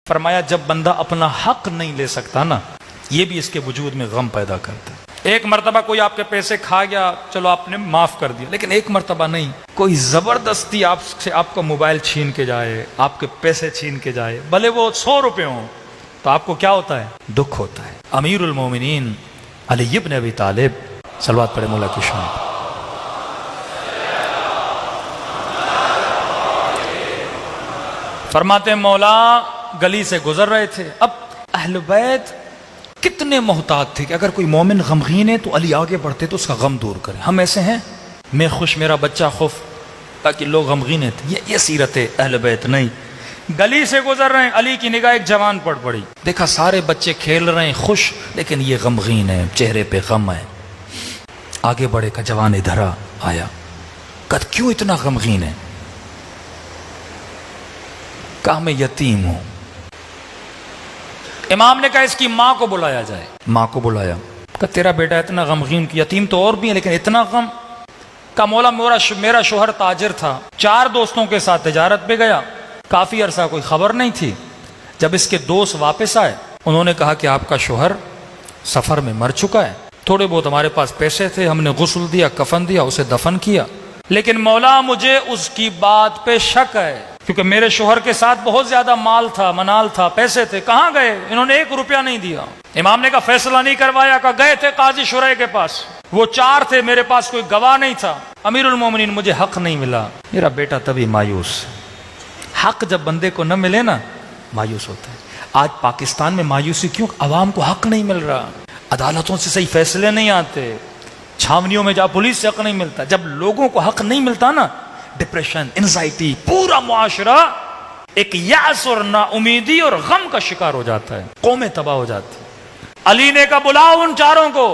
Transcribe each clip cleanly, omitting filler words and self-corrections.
فرمایا جب بندہ اپنا حق نہیں لے سکتا نا، یہ بھی اس کے وجود میں غم پیدا کرتا ہے۔ ایک مرتبہ کوئی آپ کے پیسے کھا گیا، چلو آپ نے معاف کر دیا، لیکن ایک مرتبہ نہیں، کوئی زبردستی آپ سے آپ کا موبائل چھین کے جائے، آپ کے پیسے چھین کے جائے، بھلے وہ 100 روپے ہوں، تو آپ کو کیا ہوتا ہے؟ دکھ ہوتا ہے۔ امیر المومنین علی ابن ابی طالب، صلوات پڑھے مولا کی شان، فرماتے ہیں مولا گلی سے گزر رہے تھے، اب اہل بیت کتنے محتاط تھے کہ اگر کوئی مومن غمگین ہے تو علی آگے بڑھتے تو اس کا غم دور کرے۔ ہم ایسے ہیں، میں خوش میرا بچہ خوف، تاکہ لوگ غمگین ہیں، یہ سیرت ہے اہل بیت نہیں۔ گلی سے گزر رہے ہیں، علی کی نگاہ ایک جوان پڑ پڑی، دیکھا سارے بچے کھیل رہے ہیں خوش، لیکن یہ غمگین ہے، چہرے پہ غم ہے۔ آگے بڑھے کا جوان ادھر آیا، کہا کیوں اتنا غمگین ہے؟ کہا میں یتیم ہوں۔ امام نے کہا اس کی ماں کو بلایا جائے، ماں کو بلایا، کہا تیرا بیٹا اتنا غمگین، یتیم تو اور بھی ہے لیکن اتنا غم؟ کہا مولا میرا شوہر تاجر تھا، 4 دوستوں کے ساتھ تجارت پہ گیا، کافی عرصہ کوئی خبر نہیں تھی۔ جب اس کے دوست واپس آئے، انہوں نے کہا کہ آپ کا شوہر سفر میں مر چکا ہے، تھوڑے بہت ہمارے پاس پیسے تھے، ہم نے غسل دیا، کفن دیا، اسے دفن کیا، لیکن مولا مجھے اس کی بات پہ شک ہے، کیونکہ میرے شوہر کے ساتھ بہت زیادہ مال تھا، منال تھا، پیسے تھے، کہاں گئے؟ انہوں نے 1 روپیہ نہیں دیا۔ امام نے کہا فیصلہ نہیں کروایا؟ کہا گئے تھے قاضی شرح کے پاس، وہ 4 تھے، میرے پاس کوئی گواہ نہیں تھا۔ امیر المومنین مجھے حق نہیں ملا۔ میرا بیٹا تبھی مایوس، حق جب بندے کو نہ ملے نا مایوس ہوتا ہے۔ آج پاکستان میں مایوسی کیوں؟ عوام کو حق نہیں مل رہا، عدالتوں سے صحیح فیصلے نہیں آتے، چھاونیوں میں جا پولیس سے حق نہیں ملتا۔ جب لوگوں کو حق نہیں ملتا نا، ڈپریشن، انزائٹی، پورا معاشرہ ایک یأس اور نا امیدی اور غم کا شکار ہو جاتا ہے، قومیں تباہ ہو جاتی۔ علی نے کہا بلاؤ ان 4 کو،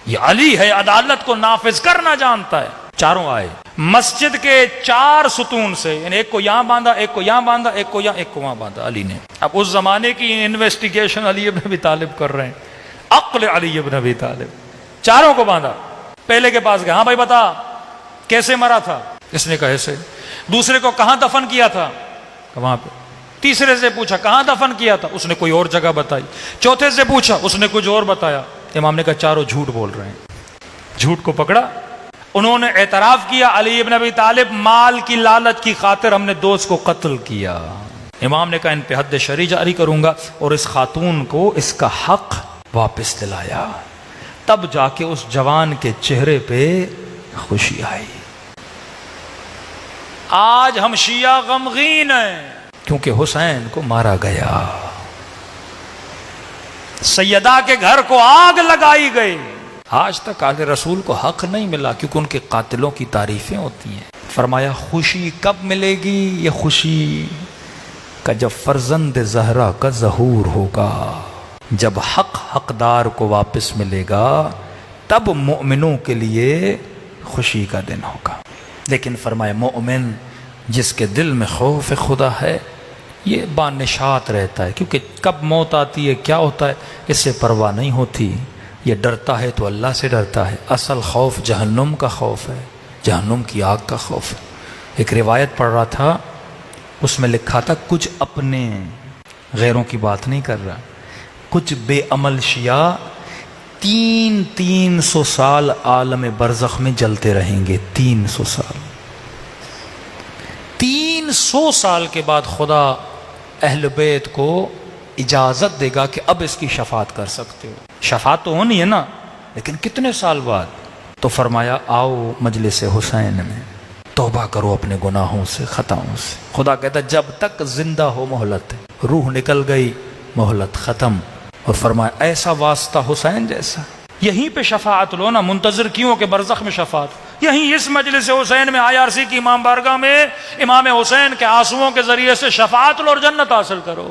یہ علی ہے، عدالت کو نافذ کرنا جانتا ہے۔ 4 آئے، مسجد کے 4 ستون سے، یعنی ایک کو یہاں باندھا، ایک کو یہاں باندھا، ایک کو یہاں، ایک کو وہاں باندھا علی نے۔ اب اس زمانے کی انویسٹیگیشن علی ابن ابی طالب کر رہے ہیں، عقل علی ابن ابی طالب۔ 4 کو باندھا، پہلے کے پاس گیا، ہاں بھائی بتا کیسے مرا تھا؟ اس نے کہا ایسے۔ دوسرے کو کہاں دفن کیا تھا؟ وہاں پہ۔ تیسرے سے پوچھا کہاں دفن کیا تھا؟ اس نے کوئی اور جگہ بتائی۔ چوتھے سے پوچھا، اس نے کچھ اور بتایا۔ امام نے کہا 4 جھوٹ بول رہے ہیں۔ جھوٹ کو پکڑا، انہوں نے اعتراف کیا علی ابن ابی طالب مال کی لالچ کی خاطر ہم نے دوست کو قتل کیا۔ امام نے کہا ان پہ حد شرعی جاری کروں گا، اور اس خاتون کو اس کا حق واپس دلایا۔ تب جا کے اس جوان کے چہرے پہ خوشی آئی۔ آج ہم شیعہ غمگین ہیں کیونکہ حسین کو مارا گیا، سیدہ کے گھر کو آگ لگائی گئی۔ آج تک آل رسول کو حق نہیں ملا کیونکہ ان کے قاتلوں کی تعریفیں ہوتی ہیں۔ فرمایا خوشی کب ملے گی؟ یہ خوشی کا جب فرزند زہرا کا ظہور ہوگا، جب حق حقدار کو واپس ملے گا، تب مومنوں کے لیے خوشی کا دن ہوگا۔ لیکن فرمایا مومن جس کے دل میں خوف خدا ہے یہ بانشات رہتا ہے، کیونکہ کب موت آتی ہے کیا ہوتا ہے اس سے پرواہ نہیں ہوتی، یہ ڈرتا ہے تو اللہ سے ڈرتا ہے۔ اصل خوف جہنم کا خوف ہے، جہنم کی آگ کا خوف ہے۔ ایک روایت پڑھ رہا تھا، اس میں لکھا تھا کچھ اپنے، غیروں کی بات نہیں کر رہا، کچھ بے عمل شیعہ 300 سال عالم برزخ میں جلتے رہیں گے۔ 300 سال، 300 سال کے بعد خدا اہل بیت کو اجازت دے گا کہ اب اس کی شفاعت کر سکتے ہو۔ شفاعت تو ہونی ہے نا، لیکن کتنے سال بعد؟ تو فرمایا آؤ مجلس حسین میں توبہ کرو اپنے گناہوں سے، خطاؤں سے۔ خدا کہتا جب تک زندہ ہو مہلت ہے، روح نکل گئی مہلت ختم۔ اور فرمایا ایسا واسطہ حسین جیسا، یہیں پہ شفاعت لو نا، منتظر کیوں کہ برزخ میں شفاعت؟ یہیں اس مجلس حسین میں IRC کی امام بارگاہ میں امام حسین کے آنسوؤں کے ذریعے سے شفاعت لو اور جنت حاصل کرو۔